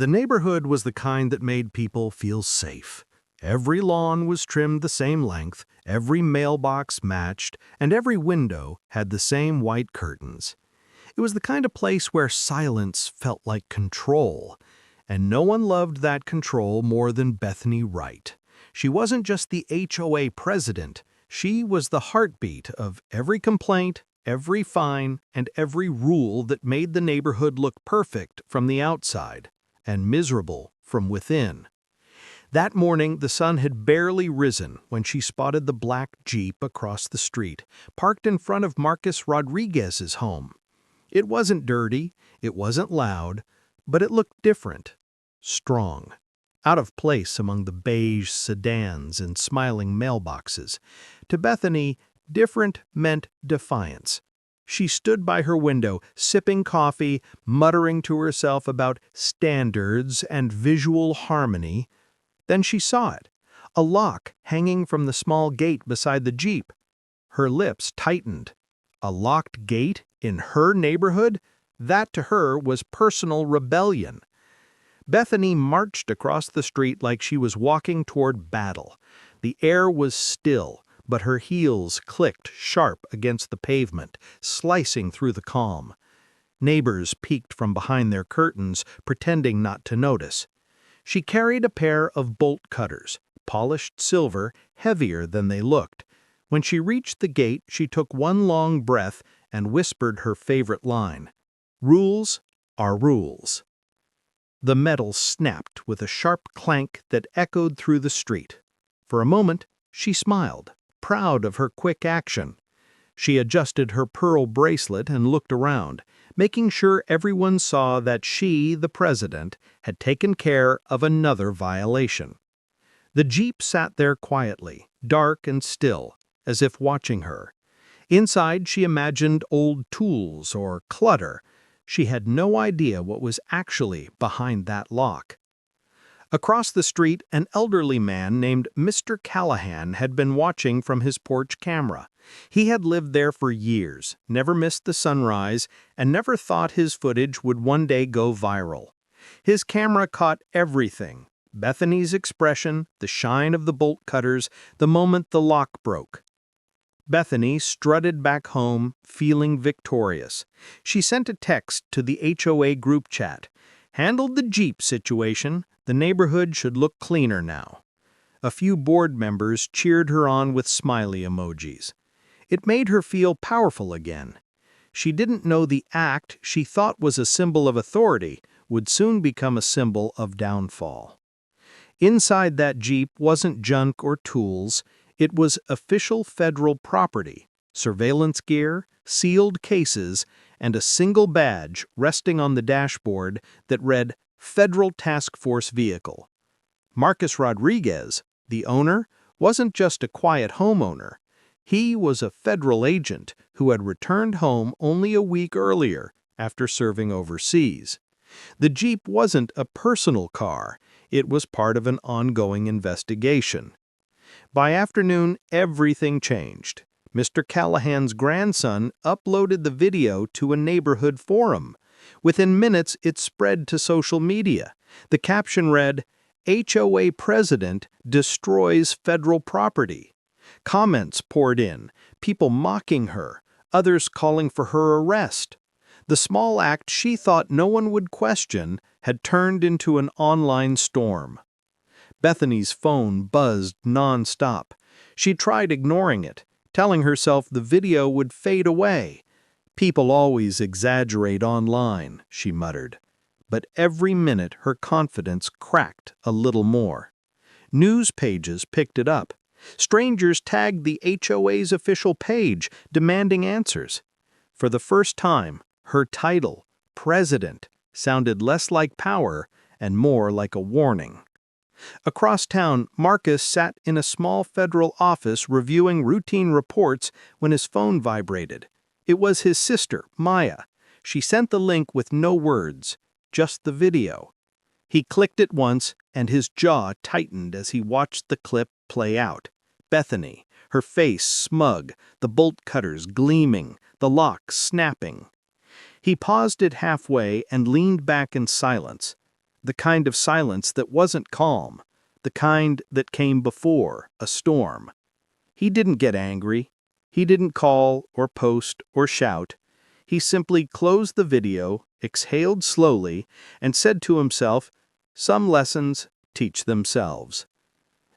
The neighborhood was the kind that made people feel safe. Every lawn was trimmed the same length, every mailbox matched, and every window had the same white curtains. It was the kind of place where silence felt like control, and no one loved that control more than Bethany Wright. She wasn't just the HOA president, she was the heartbeat of every complaint, every fine, and every rule that made the neighborhood look perfect from the outside and miserable from within. That morning, the sun had barely risen when she spotted the black Jeep across the street, parked in front of Marcus Rodriguez's home. It wasn't dirty, it wasn't loud, but it looked different, strong, out of place among the beige sedans and smiling mailboxes. To Bethany, different meant defiance. She stood by her window, sipping coffee, muttering to herself about standards and visual harmony. Then she saw it, a lock hanging from the small gate beside the Jeep. Her lips tightened. A locked gate in her neighborhood? That to her was personal rebellion. Bethany marched across the street like she was walking toward battle. The air was still, but her heels clicked sharp against the pavement, slicing through the calm. Neighbors peeked from behind their curtains, pretending not to notice. She carried a pair of bolt cutters, polished silver, heavier than they looked. When she reached the gate, she took one long breath and whispered her favorite line, "Rules are rules." The metal snapped with a sharp clank that echoed through the street. For a moment, she smiled, proud of her quick action. She adjusted her pearl bracelet and looked around, making sure everyone saw that she, the president, had taken care of another violation. The Jeep sat there quietly, dark and still, as if watching her. Inside, she imagined old tools or clutter. She had no idea what was actually behind that lock. Across the street, an elderly man named Mr. Callahan had been watching from his porch camera. He had lived there for years, never missed the sunrise, and never thought his footage would one day go viral. His camera caught everything: Bethany's expression, the shine of the bolt cutters, the moment the lock broke. Bethany strutted back home, feeling victorious. She sent a text to the HOA group chat. "Handled the Jeep situation. The neighborhood should look cleaner now." A few board members cheered her on with smiley emojis. It made her feel powerful again. She didn't know the act she thought was a symbol of authority would soon become a symbol of downfall. Inside that Jeep wasn't junk or tools. It was official federal property, surveillance gear, sealed cases, and a single badge resting on the dashboard that read Federal Task Force Vehicle. Marcus Rodriguez, the owner, wasn't just a quiet homeowner. He was a federal agent who had returned home only a week earlier after serving overseas. The Jeep wasn't a personal car. It was part of an ongoing investigation. By afternoon, everything changed. Mr. Callahan's grandson uploaded the video to a neighborhood forum. Within minutes, it spread to social media. The caption read, "HOA President destroys federal property." Comments poured in, people mocking her, others calling for her arrest. The small act she thought no one would question had turned into an online storm. Bethany's phone buzzed nonstop. She tried ignoring it, telling herself the video would fade away. "People always exaggerate online," she muttered. But every minute her confidence cracked a little more. News pages picked it up. Strangers tagged the HOA's official page, demanding answers. For the first time, her title, President, sounded less like power and more like a warning. Across town, Marcus sat in a small federal office reviewing routine reports when his phone vibrated. It was his sister, Maya. She sent the link with no words, just the video. He clicked it once, and his jaw tightened as he watched the clip play out. Bethany, her face smug, the bolt cutters gleaming, the lock snapping. He paused it halfway and leaned back in silence. the kind of silence that wasn't calm, the kind that came before a storm. He didn't get angry. He didn't call or post or shout. He simply closed the video, exhaled slowly, and said to himself, "Some lessons teach themselves."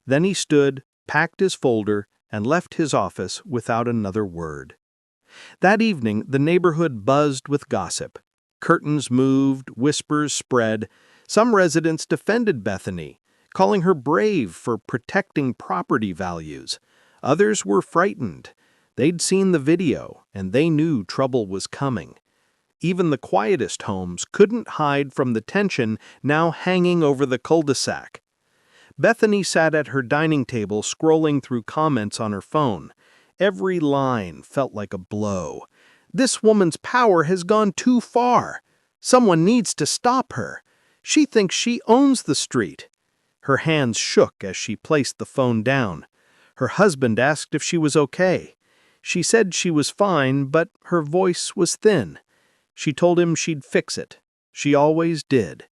Then he stood, packed his folder, and left his office without another word. That evening, the neighborhood buzzed with gossip. Curtains moved, whispers spread. Some residents defended Bethany, calling her brave for protecting property values. Others were frightened. They'd seen the video, and they knew trouble was coming. Even the quietest homes couldn't hide from the tension now hanging over the cul-de-sac. Bethany sat at her dining table scrolling through comments on her phone. Every line felt like a blow. "This woman's power has gone too far. Someone needs to stop her. She thinks she owns the street." Her hands shook as she placed the phone down. Her husband asked if she was okay. She said she was fine, but her voice was thin. She told him she'd fix it. She always did.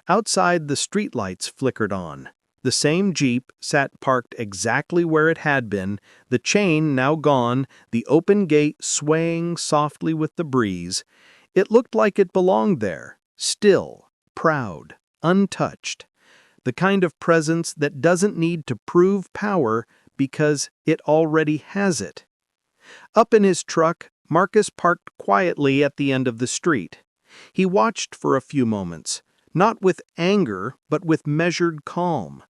Outside, the streetlights flickered on. The same Jeep sat parked exactly where it had been, the chain now gone, the open gate swaying softly with the breeze. It looked like it belonged there, still, proud, untouched. The kind of presence that doesn't need to prove power because it already has it. Up in his truck, Marcus parked quietly at the end of the street. He watched for a few moments, not with anger, but with measured calm.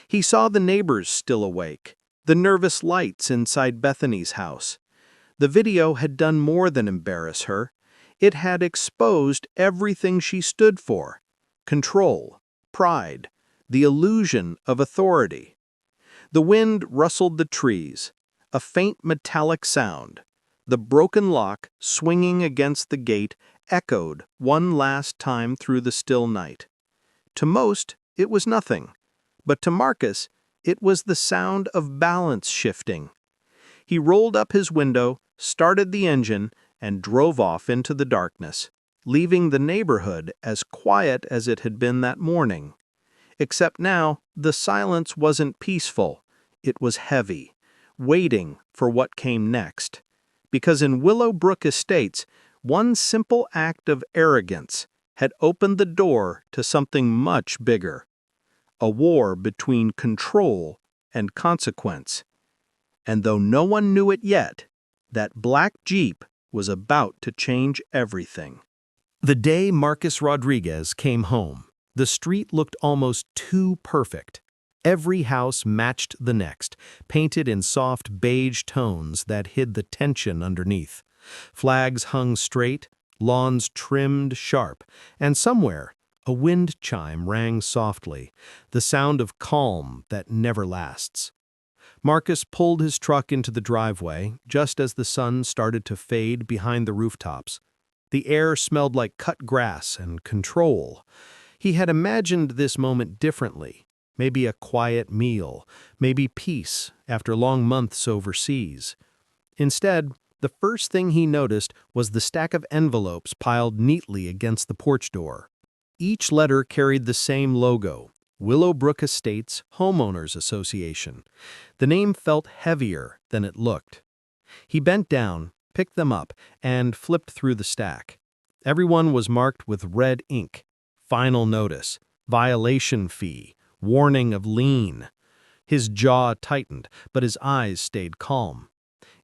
He saw the neighbors still awake, the nervous lights inside Bethany's house. The video had done more than embarrass her. It had exposed everything she stood for: control, pride, the illusion of authority. The wind rustled the trees, a faint metallic sound. The broken lock, swinging against the gate, echoed one last time through the still night. To most, it was nothing, but to Marcus, it was the sound of balance shifting. He rolled up his window, started the engine, and drove off into the darkness, leaving the neighborhood as quiet as it had been that morning. Except now, the silence wasn't peaceful. It was heavy, waiting for what came next. Because in Willowbrook Estates, one simple act of arrogance had opened the door to something much bigger: a war between control and consequence. And though no one knew it yet, that black Jeep was about to change everything. The day Marcus Rodriguez came home, the street looked almost too perfect. Every house matched the next, painted in soft beige tones that hid the tension underneath. Flags hung straight, lawns trimmed sharp, and somewhere a wind chime rang softly, the sound of calm that never lasts. Marcus pulled his truck into the driveway just as the sun started to fade behind the rooftops. The air smelled like cut grass and control. He had imagined this moment differently. Maybe a quiet meal, maybe peace after long months overseas. Instead, the first thing he noticed was the stack of envelopes piled neatly against the porch door. Each letter carried the same logo: Willowbrook Estates Homeowners Association. The name felt heavier than it looked. He bent down, picked them up, and flipped through the stack. Everyone was marked with red ink: final notice, violation fee, warning of lien. His jaw tightened, but his eyes stayed calm.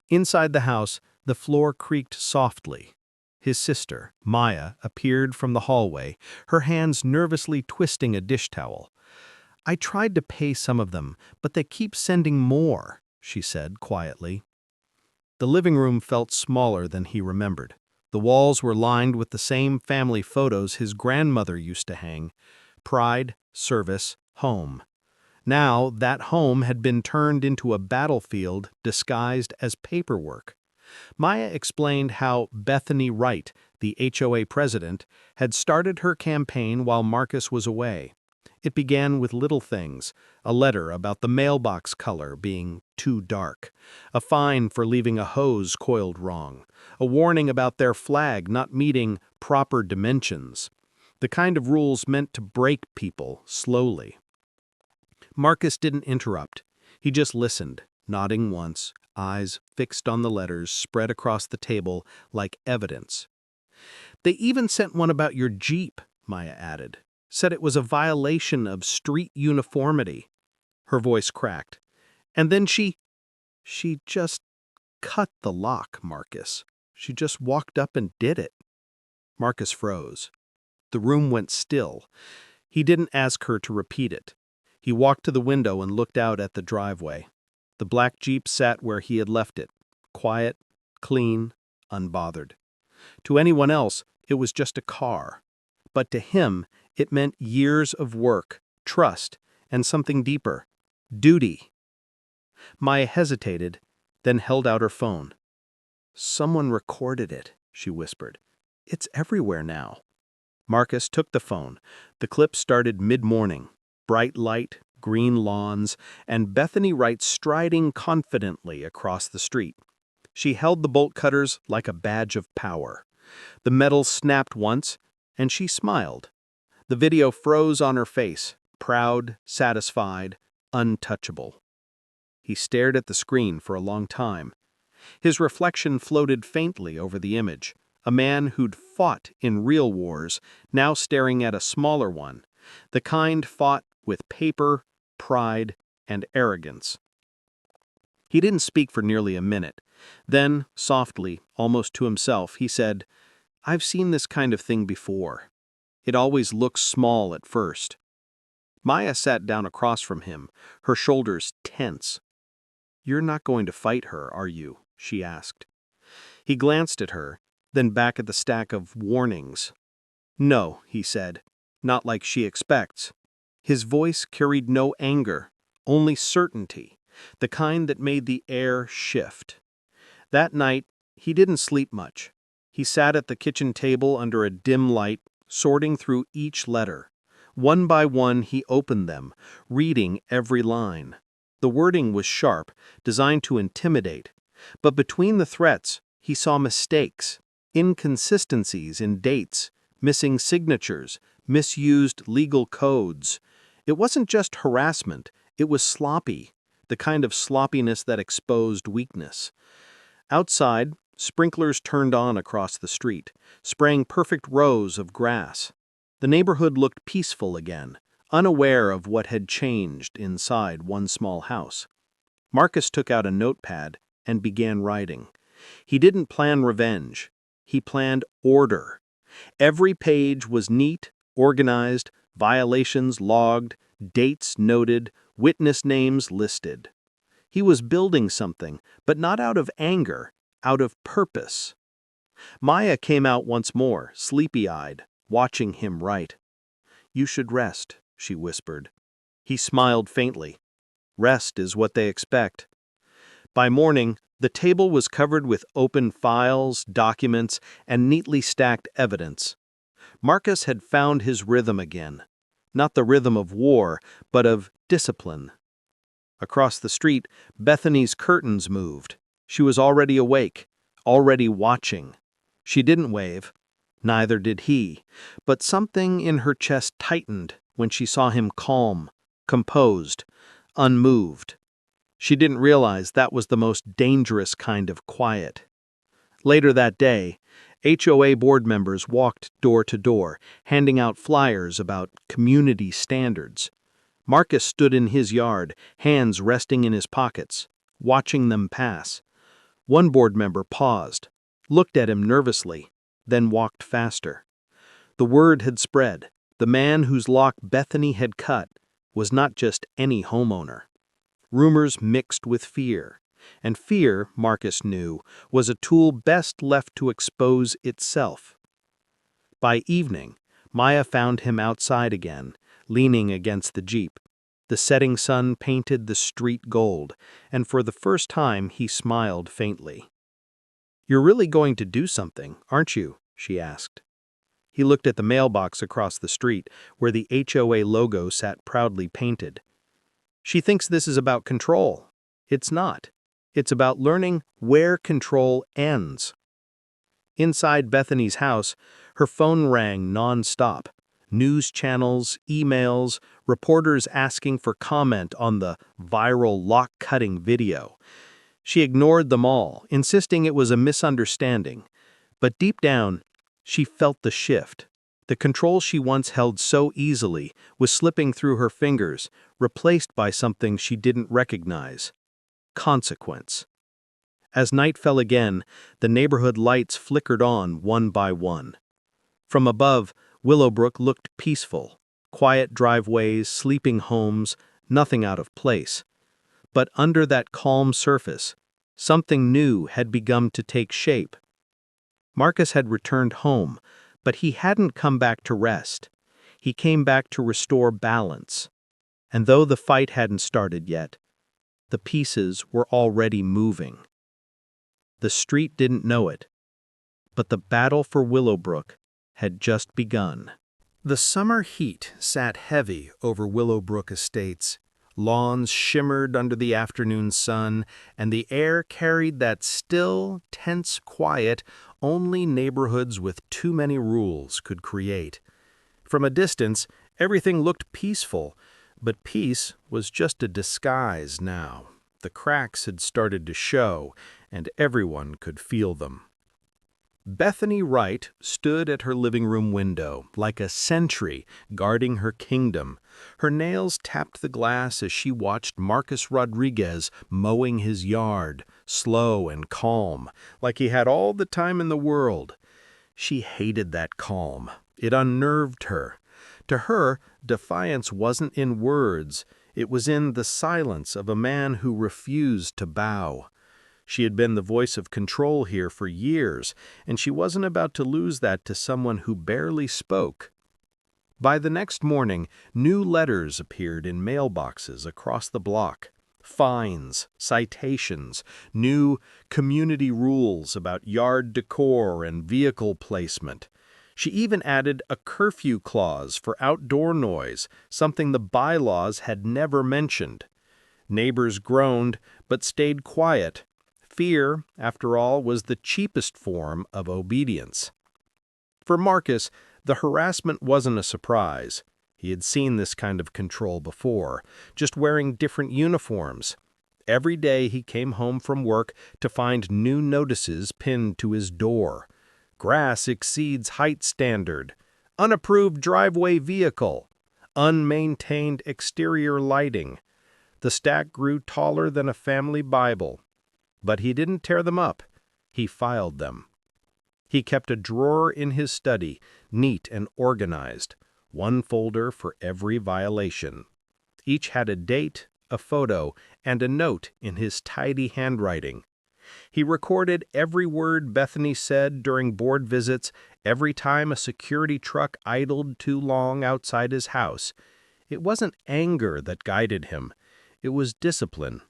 Inside the house, the floor creaked softly. His sister, Maya, appeared from the hallway, her hands nervously twisting a dish towel. "I tried to pay some of them, but they keep sending more," she said quietly. The living room felt smaller than he remembered. The walls were lined with the same family photos his grandmother used to hang: pride, service, home. Now that home had been turned into a battlefield disguised as paperwork. Maya explained how Bethany Wright, the HOA president, had started her campaign while Marcus was away. It began with little things: a letter about the mailbox color being too dark, a fine for leaving a hose coiled wrong, a warning about their flag not meeting proper dimensions. The kind of rules meant to break people slowly. Marcus didn't interrupt. He just listened, nodding once, eyes fixed on the letters spread across the table like evidence. They even sent one about your Jeep, Maya added. Said it was a violation of street uniformity. Her voice cracked. And then she just cut the lock, Marcus. She just walked up and did it. Marcus froze. The room went still. He didn't ask her to repeat it. He walked to the window and looked out at the driveway. The black Jeep sat where he had left it, quiet, clean, unbothered. To anyone else, it was just a car. But to him, it meant years of work, trust, and something deeper, duty. Maya hesitated, then held out her phone. "Someone recorded it," she whispered. "It's everywhere now." Marcus took the phone. The clip started mid-morning. Bright light, green lawns, and Bethany Wright striding confidently across the street. She held the bolt cutters like a badge of power. The metal snapped once, and she smiled. The video froze on her face, proud, satisfied, untouchable. He stared at the screen for a long time. His reflection floated faintly over the image, a man who'd fought in real wars, now staring at a smaller one, the kind fought with paper, pride, and arrogance. He didn't speak for nearly a minute. Then, softly, almost to himself, he said, "I've seen this kind of thing before. It always looks small at first." Maya sat down across from him, her shoulders tense. "You're not going to fight her, are you?" she asked. He glanced at her, then back at the stack of warnings. "No," he said, "not like she expects." His voice carried no anger, only certainty, the kind that made the air shift. That night, he didn't sleep much. He sat at the kitchen table under a dim light, sorting through each letter. One by one, he opened them, reading every line. The wording was sharp, designed to intimidate. But between the threats, he saw mistakes, inconsistencies in dates, missing signatures, misused legal codes. It wasn't just harassment, it was sloppy, the kind of sloppiness that exposed weakness. Outside, sprinklers turned on across the street, spraying perfect rows of grass. The neighborhood looked peaceful again, unaware of what had changed inside one small house. Marcus took out a notepad and began writing. He didn't plan revenge. He planned order. Every page was neat, organized, violations logged, dates noted, witness names listed. He was building something, but not out of anger, out of purpose. Maya came out once more, sleepy-eyed, watching him write. "You should rest," she whispered. He smiled faintly. "Rest is what they expect." By morning, the table was covered with open files, documents, and neatly stacked evidence. Marcus had found his rhythm again. Not the rhythm of war, but of discipline. Across the street, Bethany's curtains moved. She was already awake, already watching. She didn't wave. Neither did he. But something in her chest tightened when she saw him calm, composed, unmoved. She didn't realize that was the most dangerous kind of quiet. Later that day, HOA board members walked door to door, handing out flyers about community standards. Marcus stood in his yard, hands resting in his pockets, watching them pass. One board member paused, looked at him nervously, then walked faster. The word had spread. The man whose lock Bethany had cut was not just any homeowner. Rumors mixed with fear, and fear, Marcus knew, was a tool best left to expose itself. By evening, Maya found him outside again, leaning against the Jeep. The setting sun painted the street gold, and for the first time he smiled faintly. "You're really going to do something, aren't you?" she asked. He looked at the mailbox across the street, where the HOA logo sat proudly painted. "She thinks this is about control. It's not. It's about learning where control ends." Inside Bethany's house, her phone rang non-stop. News channels, emails, reporters asking for comment on the viral lock-cutting video. She ignored them all, insisting it was a misunderstanding. But deep down, she felt the shift. The control she once held so easily was slipping through her fingers, replaced by something she didn't recognize: consequence. As night fell again, the neighborhood lights flickered on one by one. From above, Willowbrook looked peaceful. Quiet driveways, sleeping homes, nothing out of place. But under that calm surface, something new had begun to take shape. Marcus had returned home, but he hadn't come back to rest. He came back to restore balance. And though the fight hadn't started yet, the pieces were already moving. The street didn't know it, but the battle for Willowbrook had just begun. The summer heat sat heavy over Willowbrook Estates. Lawns shimmered under the afternoon sun, and the air carried that still, tense quiet only neighborhoods with too many rules could create. From a distance, everything looked peaceful, but peace was just a disguise now. The cracks had started to show, and everyone could feel them. Bethany Wright stood at her living room window, like a sentry guarding her kingdom. Her nails tapped the glass as she watched Marcus Rodriguez mowing his yard, slow and calm, like he had all the time in the world. She hated that calm. It unnerved her. To her, defiance wasn't in words. It was in the silence of a man who refused to bow. She had been the voice of control here for years, and she wasn't about to lose that to someone who barely spoke. By the next morning, new letters appeared in mailboxes across the block. Fines, citations, new community rules about yard decor and vehicle placement. She even added a curfew clause for outdoor noise, something the bylaws had never mentioned. Neighbors groaned, but stayed quiet. Fear, after all, was the cheapest form of obedience. For Marcus, the harassment wasn't a surprise. He had seen this kind of control before, just wearing different uniforms. Every day he came home from work to find new notices pinned to his door. Grass exceeds height standard. Unapproved driveway vehicle. Unmaintained exterior lighting. The stack grew taller than a family Bible. But he didn't tear them up. He filed them. He kept a drawer in his study, neat and organized, one folder for every violation. Each had a date, a photo, and a note in his tidy handwriting. He recorded every word Bethany said during board visits, every time a security truck idled too long outside his house. It wasn't anger that guided him. It was discipline.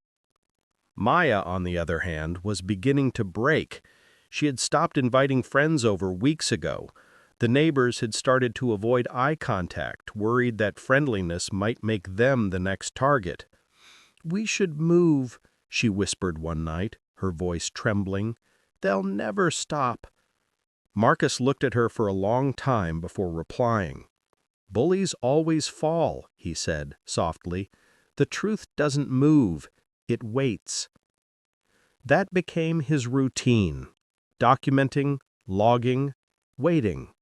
Maya, on the other hand, was beginning to break. She had stopped inviting friends over weeks ago. The neighbors had started to avoid eye contact, worried that friendliness might make them the next target. "We should move," she whispered one night, her voice trembling. "They'll never stop." Marcus looked at her for a long time before replying. "Bullies always fall," he said softly. "The truth doesn't move. It waits." That became his routine, documenting, logging, waiting.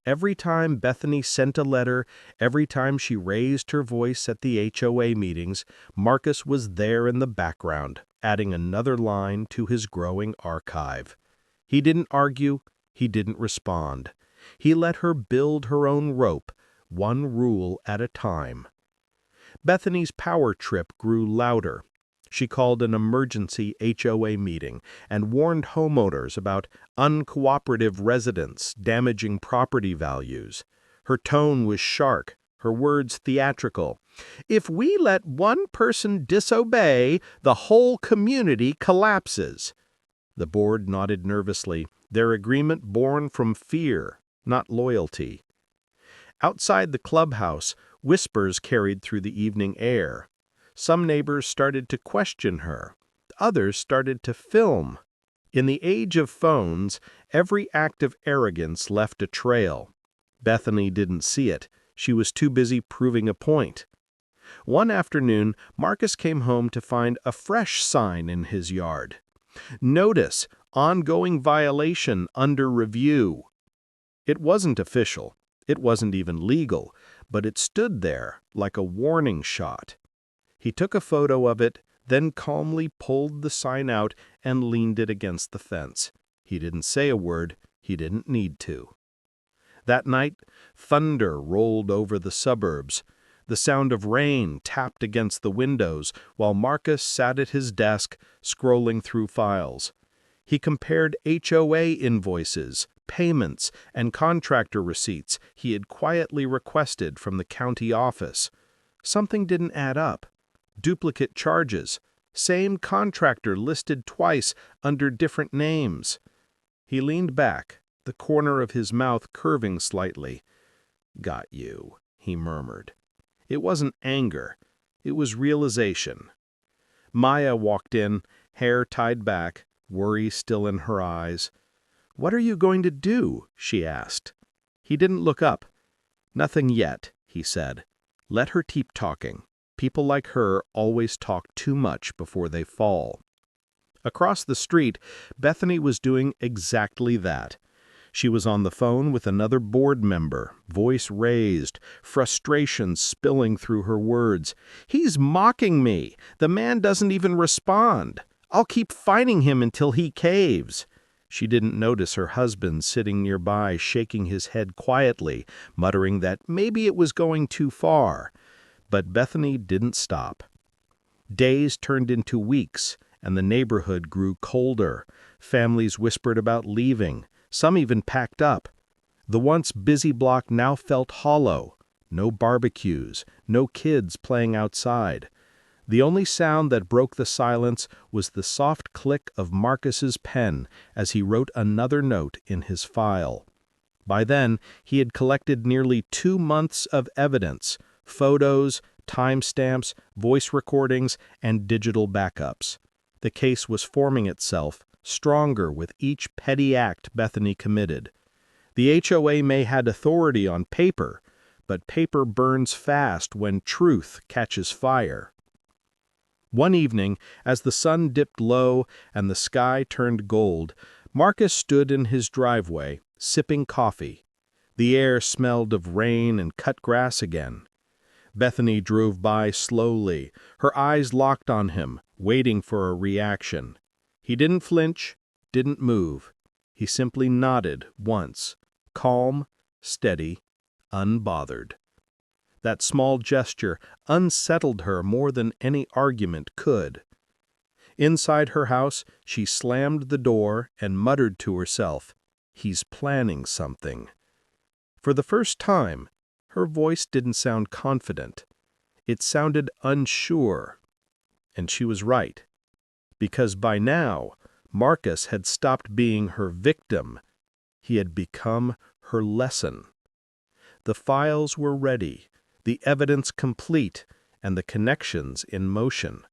Every time Bethany sent a letter, every time she raised her voice at the HOA meetings, Marcus was there in the background, adding another line to his growing archive. He didn't argue, he didn't respond. He let her build her own rope, one rule at a time. Bethany's power trip grew louder. She called an emergency HOA meeting and warned homeowners about uncooperative residents damaging property values. Her tone was sharp, her words theatrical. "If we let one person disobey, the whole community collapses." The board nodded nervously, their agreement born from fear, not loyalty. Outside the clubhouse, whispers carried through the evening air. Some neighbors started to question her. Others started to film. In the age of phones, every act of arrogance left a trail. Bethany didn't see it. She was too busy proving a point. One afternoon, Marcus came home to find a fresh sign in his yard. Notice, ongoing violation under review. It wasn't official. It wasn't even legal, but it stood there like a warning shot. He took a photo of it, then calmly pulled the sign out and leaned it against the fence. He didn't say a word. He didn't need to. That night, thunder rolled over the suburbs. The sound of rain tapped against the windows while Marcus sat at his desk, scrolling through files. He compared HOA invoices, payments, and contractor receipts he had quietly requested from the county office. Something didn't add up. Duplicate charges, same contractor listed twice under different names. He leaned back, the corner of his mouth curving slightly. "Got you," he murmured. It wasn't anger. It was realization. Maya walked in, hair tied back, worry still in her eyes. "What are you going to do?" she asked. He didn't look up. "Nothing yet," he said. "Let her keep talking. People like her always talk too much before they fall." Across the street, Bethany was doing exactly that. She was on the phone with another board member, voice raised, frustration spilling through her words. "He's mocking me. The man doesn't even respond. I'll keep fighting him until he caves." She didn't notice her husband sitting nearby, shaking his head quietly, muttering that maybe it was going too far. But Bethany didn't stop. Days turned into weeks, and the neighborhood grew colder. Families whispered about leaving. Some even packed up. The once busy block now felt hollow. No barbecues, no kids playing outside. The only sound that broke the silence was the soft click of Marcus's pen as he wrote another note in his file. By then, he had collected nearly 2 months of evidence, photos, timestamps, voice recordings, and digital backups. The case was forming itself, stronger with each petty act Bethany committed. The HOA may had authority on paper, but paper burns fast when truth catches fire. One evening, as the sun dipped low and the sky turned gold, Marcus stood in his driveway, sipping coffee. The air smelled of rain and cut grass again. Bethany drove by slowly, her eyes locked on him, waiting for a reaction. He didn't flinch, didn't move. He simply nodded once, calm, steady, unbothered. That small gesture unsettled her more than any argument could. Inside her house, she slammed the door and muttered to herself, "He's planning something." For the first time, her voice didn't sound confident. It sounded unsure. And she was right. Because by now, Marcus had stopped being her victim. He had become her lesson. The files were ready, the evidence complete, and the connections in motion.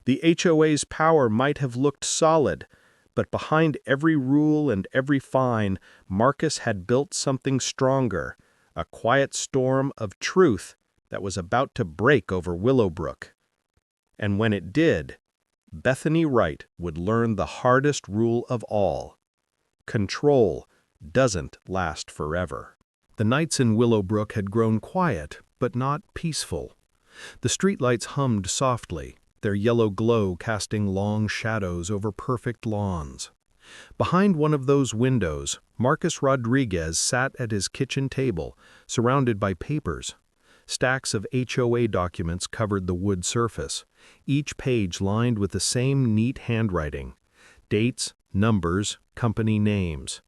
The HOA's power might have looked solid, but behind every rule and every fine, Marcus had built something stronger, a quiet storm of truth that was about to break over Willowbrook. And when it did, Bethany Wright would learn the hardest rule of all. Control doesn't last forever. The nights in Willowbrook had grown quiet, but not peaceful. The streetlights hummed softly, their yellow glow casting long shadows over perfect lawns. Behind one of those windows, Marcus Rodriguez sat at his kitchen table, surrounded by papers. Stacks of HOA documents covered the wood surface, each page lined with the same neat handwriting. Dates, numbers, company names.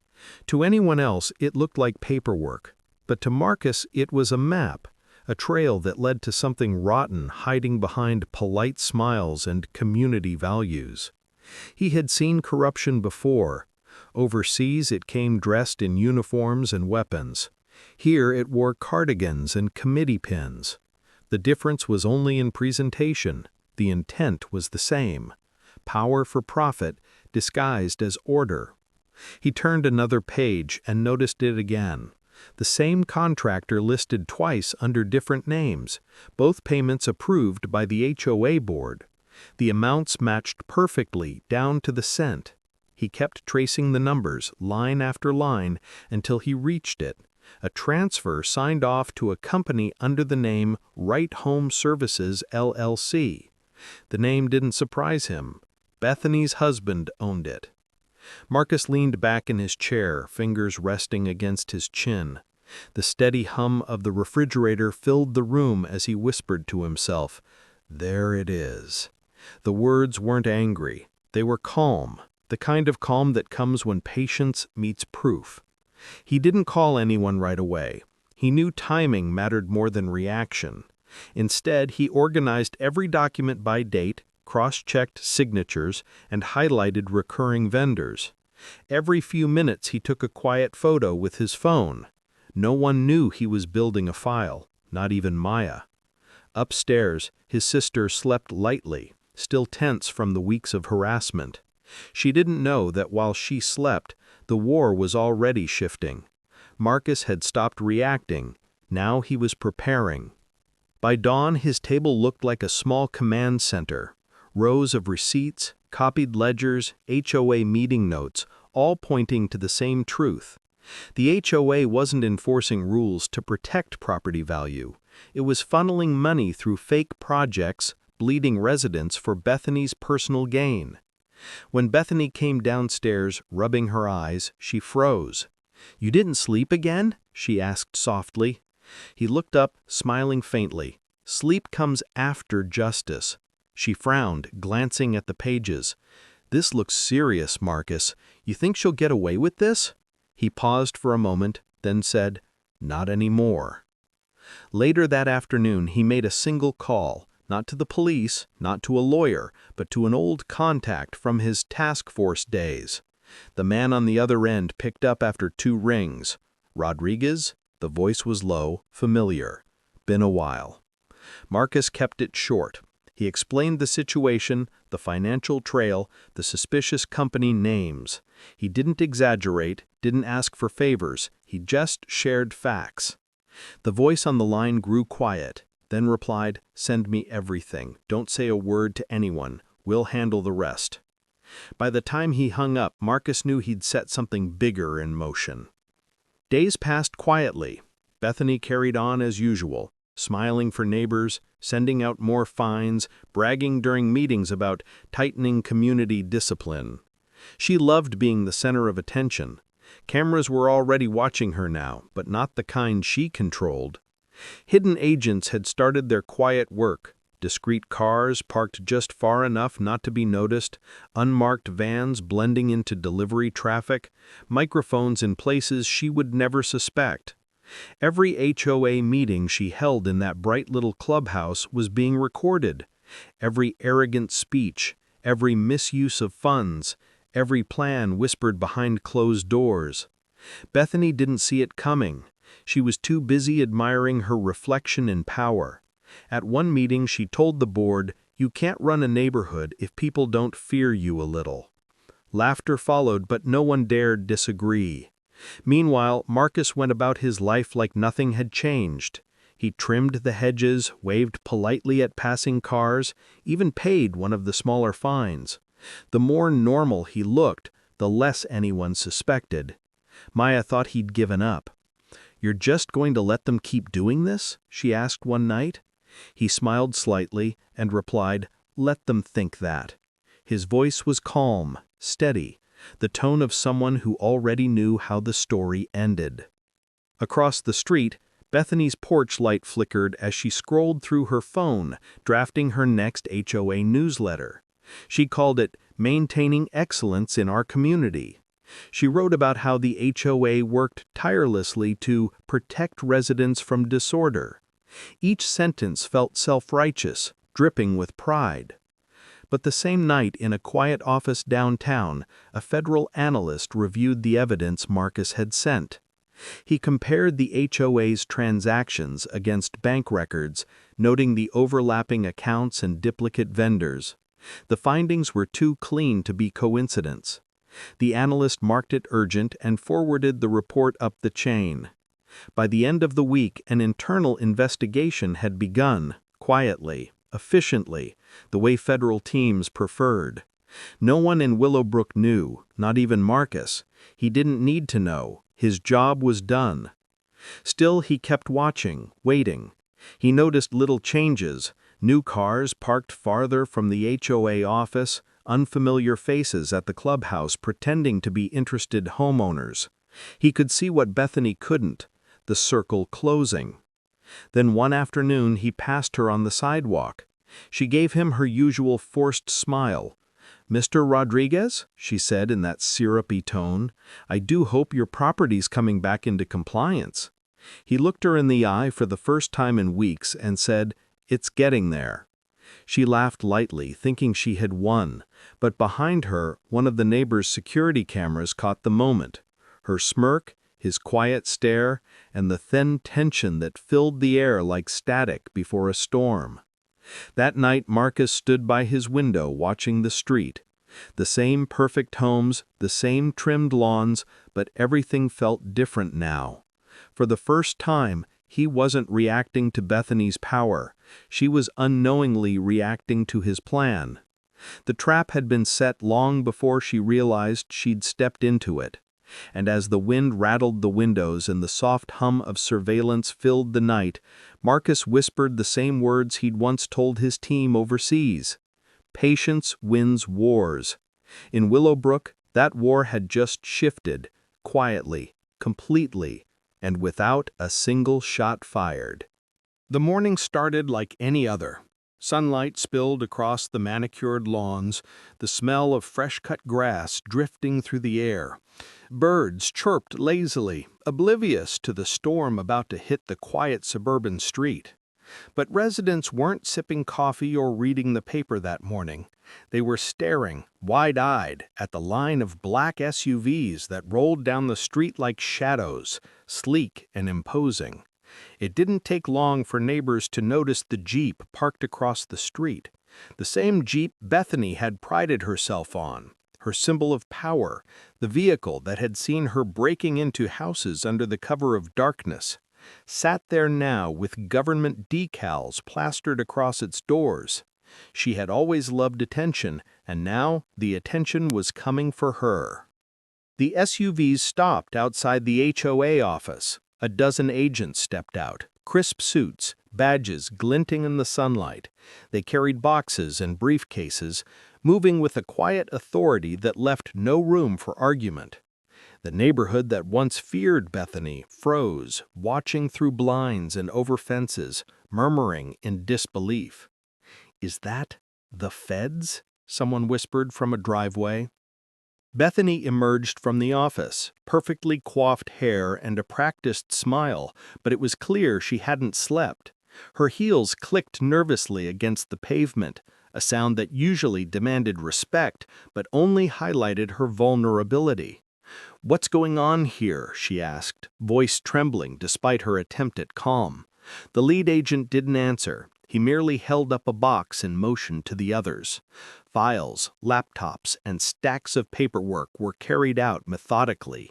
To anyone else, it looked like paperwork, but to Marcus it was a map, a trail that led to something rotten hiding behind polite smiles and community values. He had seen corruption before. Overseas it came dressed in uniforms and weapons. Here it wore cardigans and committee pins. The difference was only in presentation. The intent was the same. Power for profit disguised as order. He turned another page and noticed it again. The same contractor listed twice under different names, both payments approved by the HOA board. The amounts matched perfectly down to the cent. He kept tracing the numbers, line after line, until he reached it. A transfer signed off to a company under the name Right Home Services, LLC. The name didn't surprise him. Bethany's husband owned it. Marcus leaned back in his chair, fingers resting against his chin. The steady hum of the refrigerator filled the room as he whispered to himself, "There it is." The words weren't angry. They were calm, the kind of calm that comes when patience meets proof. He didn't call anyone right away. He knew timing mattered more than reaction. Instead, he organized every document by date, cross-checked signatures, and highlighted recurring vendors. Every few minutes he took a quiet photo with his phone. No one knew he was building a file, not even Maya. Upstairs, his sister slept lightly, still tense from the weeks of harassment. She didn't know that while she slept, the war was already shifting. Marcus had stopped reacting. Now he was preparing. By dawn, his table looked like a small command center. Rows of receipts, copied ledgers, HOA meeting notes, all pointing to the same truth. The HOA wasn't enforcing rules to protect property value. It was funneling money through fake projects, bleeding residents for Bethany's personal gain. When Bethany came downstairs, rubbing her eyes, she froze. "You didn't sleep again?" she asked softly. He looked up, smiling faintly. "Sleep comes after justice." She frowned, glancing at the pages. "This looks serious, Marcus. You think she'll get away with this?" He paused for a moment, then said, "Not anymore." Later that afternoon, he made a single call, not to the police, not to a lawyer, but to an old contact from his task force days. The man on the other end picked up after 2 rings. "Rodriguez?" The voice was low, familiar. "Been a while." Marcus kept it short. He explained the situation, the financial trail, the suspicious company names. He didn't exaggerate, didn't ask for favors. He just shared facts. The voice on the line grew quiet, then replied, "Send me everything. Don't say a word to anyone. We'll handle the rest." By the time he hung up, Marcus knew he'd set something bigger in motion. Days passed quietly. Bethany carried on as usual, smiling for neighbors, sending out more fines, bragging during meetings about tightening community discipline. She loved being the center of attention. Cameras were already watching her now, but not the kind she controlled. Hidden agents had started their quiet work. Discreet cars parked just far enough not to be noticed, unmarked vans blending into delivery traffic, microphones in places she would never suspect. Every HOA meeting she held in that bright little clubhouse was being recorded. Every arrogant speech, every misuse of funds, every plan whispered behind closed doors. Bethany didn't see it coming. She was too busy admiring her reflection in power. At one meeting, she told the board, "You can't run a neighborhood if people don't fear you a little." Laughter followed, but no one dared disagree. Meanwhile, Marcus went about his life like nothing had changed. He trimmed the hedges, waved politely at passing cars, even paid one of the smaller fines. The more normal he looked, the less anyone suspected. Maya thought he'd given up. "You're just going to let them keep doing this?" she asked one night. He smiled slightly and replied, "Let them think that." His voice was calm, steady, the tone of someone who already knew how the story ended. Across the street, Bethany's porch light flickered as she scrolled through her phone, drafting her next HOA newsletter. She called it "Maintaining Excellence in Our Community." She wrote about how the HOA worked tirelessly to protect residents from disorder. Each sentence felt self-righteous, dripping with pride. But the same night, in a quiet office downtown, a federal analyst reviewed the evidence Marcus had sent. He compared the HOA's transactions against bank records, noting the overlapping accounts and duplicate vendors. The findings were too clean to be coincidence. The analyst marked it urgent and forwarded the report up the chain. By the end of the week, an internal investigation had begun, quietly, efficiently, the way federal teams preferred. No one in Willowbrook knew, not even Marcus. He didn't need to know. His job was done. Still, he kept watching, waiting. He noticed little changes, new cars parked farther from the HOA office, unfamiliar faces at the clubhouse pretending to be interested homeowners. He could see what Bethany couldn't, the circle closing. Then one afternoon he passed her on the sidewalk. She gave him her usual forced smile. "Mr. Rodriguez," she said in that syrupy tone, "I do hope your property's coming back into compliance." He looked her in the eye for the first time in weeks and said, "It's getting there." She laughed lightly, thinking she had won, but behind her, one of the neighbor's security cameras caught the moment. Her smirk, his quiet stare, and the thin tension that filled the air like static before a storm. That night Marcus stood by his window watching the street. The same perfect homes, the same trimmed lawns, but everything felt different now. For the first time, he wasn't reacting to Bethany's power. She was unknowingly reacting to his plan. The trap had been set long before she realized she'd stepped into it. And as the wind rattled the windows and the soft hum of surveillance filled the night, Marcus whispered the same words he'd once told his team overseas. Patience wins wars. In Willowbrook, that war had just shifted, quietly, completely, and without a single shot fired. The morning started like any other. Sunlight spilled across the manicured lawns, the smell of fresh-cut grass drifting through the air. Birds chirped lazily, oblivious to the storm about to hit the quiet suburban street. But residents weren't sipping coffee or reading the paper that morning. They were staring, wide-eyed, at the line of black SUVs that rolled down the street like shadows, sleek and imposing. It didn't take long for neighbors to notice the Jeep parked across the street. The same Jeep Bethany had prided herself on, her symbol of power, the vehicle that had seen her breaking into houses under the cover of darkness, sat there now with government decals plastered across its doors. She had always loved attention, and now the attention was coming for her. The SUVs stopped outside the HOA office. A dozen agents stepped out, crisp suits, badges glinting in the sunlight. They carried boxes and briefcases, moving with a quiet authority that left no room for argument. The neighborhood that once feared Bethany froze, watching through blinds and over fences, murmuring in disbelief. "Is that the feds?" someone whispered from a driveway. Bethany emerged from the office, perfectly coiffed hair and a practiced smile, but it was clear she hadn't slept. Her heels clicked nervously against the pavement, a sound that usually demanded respect but only highlighted her vulnerability. "What's going on here?" she asked, voice trembling despite her attempt at calm. The lead agent didn't answer. He merely held up a box and motioned to the others. Files, laptops, and stacks of paperwork were carried out methodically.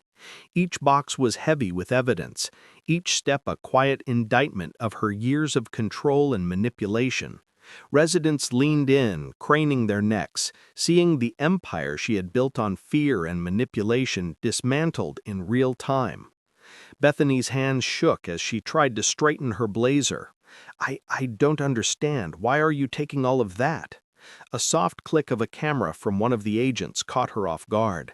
Each box was heavy with evidence, each step a quiet indictment of her years of control and manipulation. Residents leaned in, craning their necks, seeing the empire she had built on fear and manipulation dismantled in real time. Bethany's hands shook as she tried to straighten her blazer. I don't understand. Why are you taking all of that?" A soft click of a camera from one of the agents caught her off guard.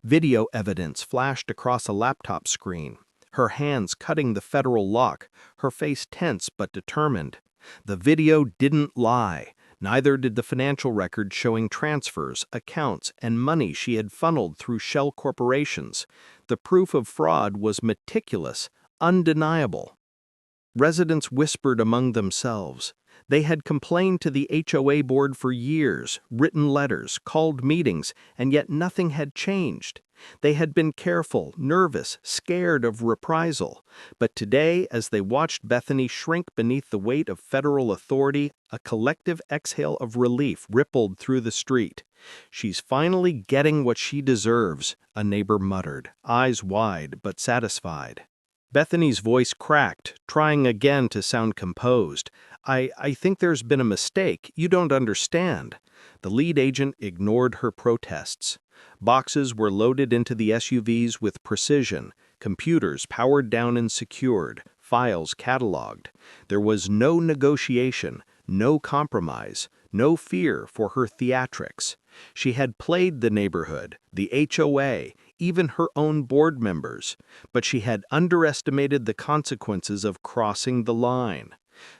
Video evidence flashed across a laptop screen, her hands cutting the federal lock, her face tense but determined. The video didn't lie. Neither did the financial records showing transfers, accounts, and money she had funneled through shell corporations. The proof of fraud was meticulous, undeniable. Residents whispered among themselves. They had complained to the HOA board for years, written letters, called meetings, and yet nothing had changed. They had been careful, nervous, scared of reprisal. But today, as they watched Bethany shrink beneath the weight of federal authority, a collective exhale of relief rippled through the street. "She's finally getting what she deserves," a neighbor muttered, eyes wide but satisfied. Bethany's voice cracked, trying again to sound composed. I think there's been a mistake. You don't understand. The lead agent ignored her protests. Boxes were loaded into the SUVs with precision, computers powered down and secured, files cataloged. There was no negotiation, no compromise, no fear for her theatrics. She had played the neighborhood, the HOA, even her own board members, but she had underestimated the consequences of crossing the line.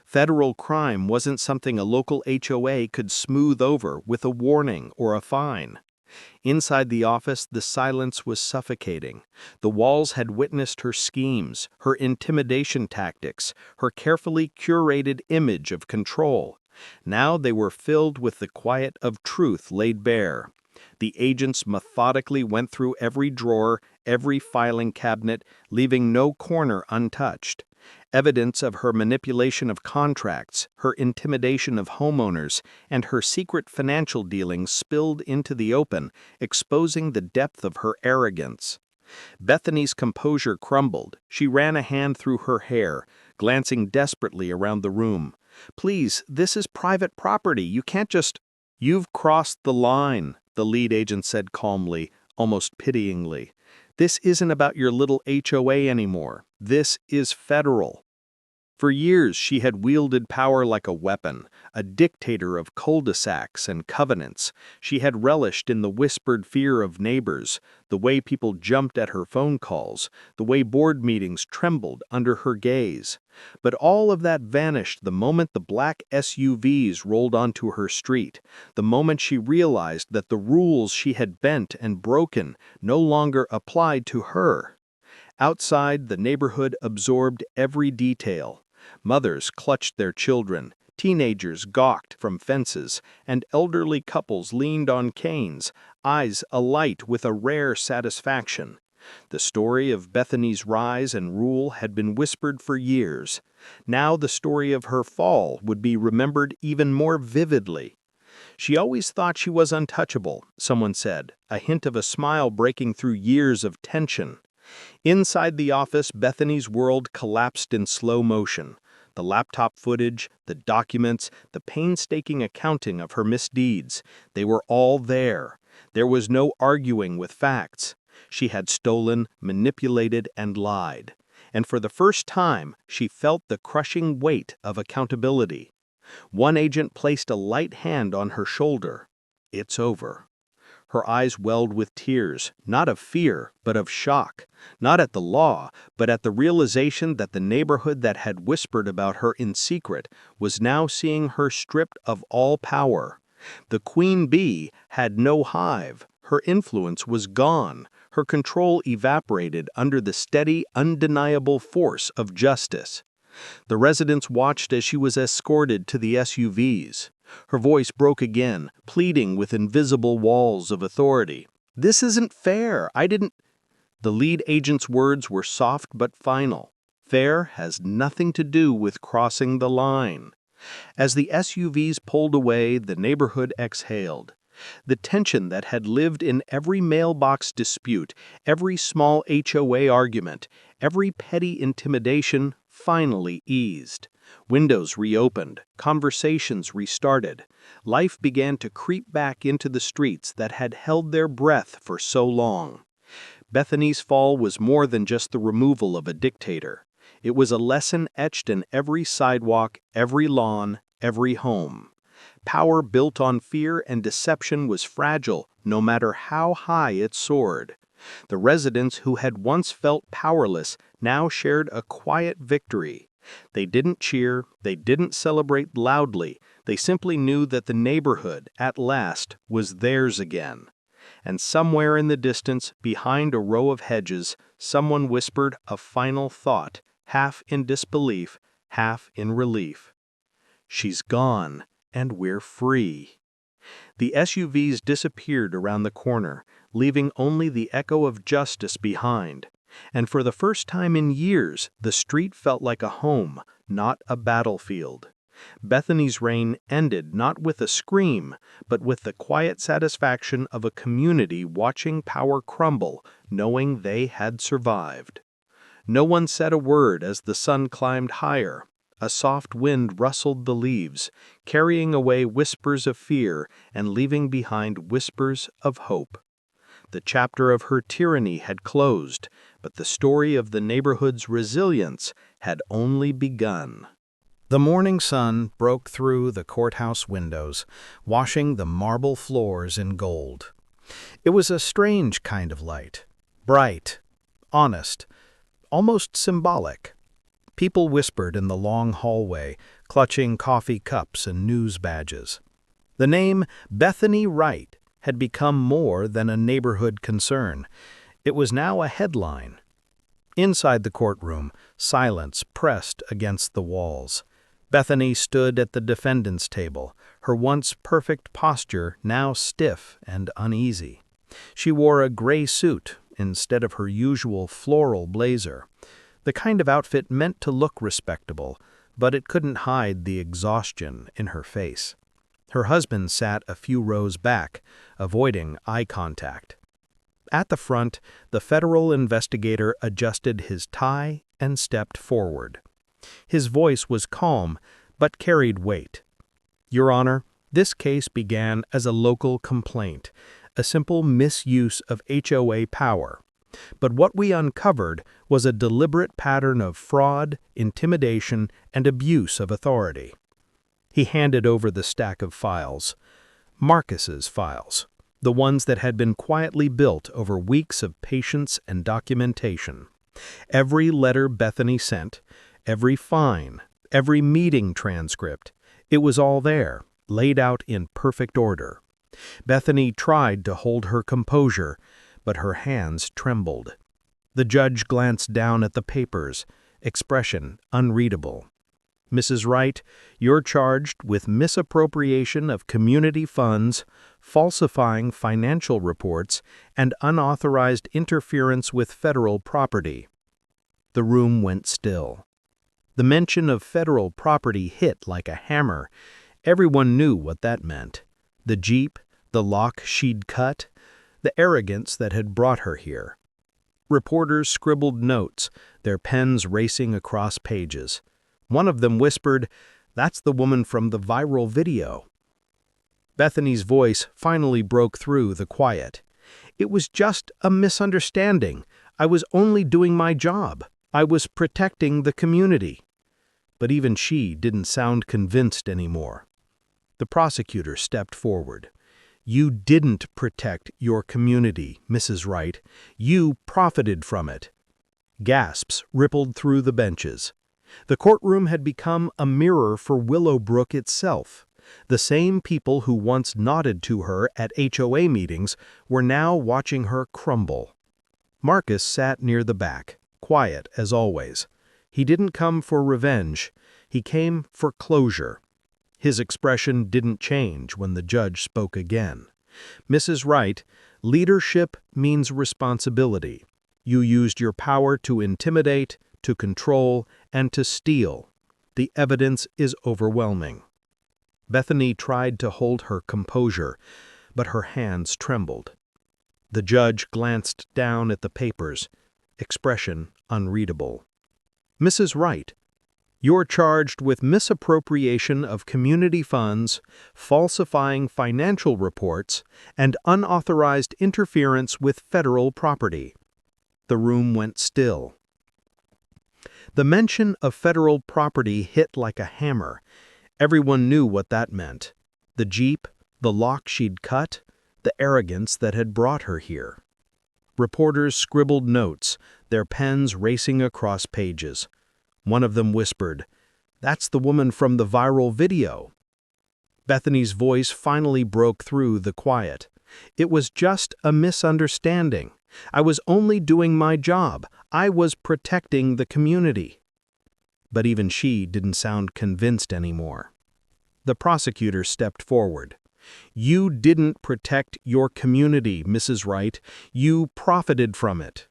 Federal crime wasn't something a local HOA could smooth over with a warning or a fine. Inside the office, the silence was suffocating. The walls had witnessed her schemes, her intimidation tactics, her carefully curated image of control. Now they were filled with the quiet of truth laid bare. The agents methodically went through every drawer, every filing cabinet, leaving no corner untouched. Evidence of her manipulation of contracts, her intimidation of homeowners, and her secret financial dealings spilled into the open, exposing the depth of her arrogance. Bethany's composure crumbled. She ran a hand through her hair, glancing desperately around the room. "Please, this is private property. You can't just—" "You've crossed the line," the lead agent said calmly, almost pityingly. "This isn't about your little HOA anymore. This is federal." For years she had wielded power like a weapon, a dictator of cul-de-sacs and covenants. She had relished in the whispered fear of neighbors, the way people jumped at her phone calls, the way board meetings trembled under her gaze. But all of that vanished the moment the black SUVs rolled onto her street, the moment she realized that the rules she had bent and broken no longer applied to her. Outside, the neighborhood absorbed every detail. Mothers clutched their children, teenagers gawked from fences, and elderly couples leaned on canes, eyes alight with a rare satisfaction. The story of Bethany's rise and rule had been whispered for years. Now the story of her fall would be remembered even more vividly. "She always thought she was untouchable," someone said, a hint of a smile breaking through years of tension. Inside the office, Bethany's world collapsed in slow motion. The laptop footage, the documents, the painstaking accounting of her misdeeds, they were all there. There was no arguing with facts. She had stolen, manipulated, and lied. And for the first time, she felt the crushing weight of accountability. One agent placed a light hand on her shoulder. "It's over." Her eyes welled with tears, not of fear, but of shock, not at the law, but at the realization that the neighborhood that had whispered about her in secret was now seeing her stripped of all power. The queen bee had no hive, her influence was gone, her control evaporated under the steady, undeniable force of justice. The residents watched as she was escorted to the SUVs. Her voice broke again, pleading with invisible walls of authority. "This isn't fair. I didn't—" The lead agent's words were soft but final. "Fair has nothing to do with crossing the line." As the SUVs pulled away, the neighborhood exhaled. The tension that had lived in every mailbox dispute, every small HOA argument, every petty intimidation finally eased. Windows reopened, conversations restarted. Life began to creep back into the streets that had held their breath for so long. Bethany's fall was more than just the removal of a dictator. It was a lesson etched in every sidewalk, every lawn, every home. Power built on fear and deception was fragile, no matter how high it soared. The residents who had once felt powerless now shared a quiet victory. They didn't cheer, they didn't celebrate loudly, they simply knew that the neighborhood, at last, was theirs again. And somewhere in the distance, behind a row of hedges, someone whispered a final thought, half in disbelief, half in relief. "She's gone, and we're free." The SUVs disappeared around the corner, leaving only the echo of justice behind. And for the first time in years, the street felt like a home, not a battlefield. Bethany's reign ended not with a scream, but with the quiet satisfaction of a community watching power crumble, knowing they had survived. No one said a word as the sun climbed higher. A soft wind rustled the leaves, carrying away whispers of fear and leaving behind whispers of hope. The chapter of her tyranny had closed, but the story of the neighborhood's resilience had only begun. The morning sun broke through the courthouse windows, washing the marble floors in gold. It was a strange kind of light, bright, honest, almost symbolic. People whispered in the long hallway, clutching coffee cups and news badges. The name Bethany Wright had become more than a neighborhood concern. It was now a headline. Inside the courtroom, silence pressed against the walls. Bethany stood at the defendant's table, her once perfect posture now stiff and uneasy. She wore a gray suit instead of her usual floral blazer, the kind of outfit meant to look respectable, but it couldn't hide the exhaustion in her face. Her husband sat a few rows back, avoiding eye contact. At the front, the federal investigator adjusted his tie and stepped forward. His voice was calm, but carried weight. "Your Honor, this case began as a local complaint, a simple misuse of HOA power. But what we uncovered was a deliberate pattern of fraud, intimidation, and abuse of authority." He handed over the stack of files. Marcus's files, the ones that had been quietly built over weeks of patience and documentation. Every letter Bethany sent, every fine, every meeting transcript, it was all there, laid out in perfect order. Bethany tried to hold her composure, but her hands trembled. The judge glanced down at the papers, expression unreadable. "Mrs. Wright, you're charged with misappropriation of community funds, falsifying financial reports, and unauthorized interference with federal property." The room went still. The mention of federal property hit like a hammer. Everyone knew what that meant. The Jeep, the lock she'd cut, the arrogance that had brought her here. Reporters scribbled notes, their pens racing across pages. One of them whispered, "That's the woman from the viral video." Bethany's voice finally broke through the quiet. "It was just a misunderstanding. I was only doing my job. I was protecting the community." But even she didn't sound convinced anymore. The prosecutor stepped forward. "You didn't protect your community, Mrs. Wright. You profited from it." Gasps rippled through the benches. The courtroom had become a mirror for Willowbrook itself. The same people who once nodded to her at HOA meetings were now watching her crumble. Marcus sat near the back, quiet as always. He didn't come for revenge. He came for closure. His expression didn't change when the judge spoke again. "Mrs. Wright, leadership means responsibility. You used your power to intimidate, to control, and to steal. The evidence is overwhelming." Bethany tried to hold her composure, but her hands trembled. The judge glanced down at the papers, expression unreadable. "Mrs. Wright, you're charged with misappropriation of community funds, falsifying financial reports, and unauthorized interference with federal property." The room went still. The mention of federal property hit like a hammer. Everyone knew what that meant. The Jeep, the lock she'd cut, the arrogance that had brought her here. Reporters scribbled notes, their pens racing across pages. One of them whispered, "That's the woman from the viral video." Bethany's voice finally broke through the quiet. "It was just a misunderstanding. I was only doing my job. I was protecting the community." But even she didn't sound convinced anymore. The prosecutor stepped forward. "You didn't protect your community, Mrs. Wright. You profited from it."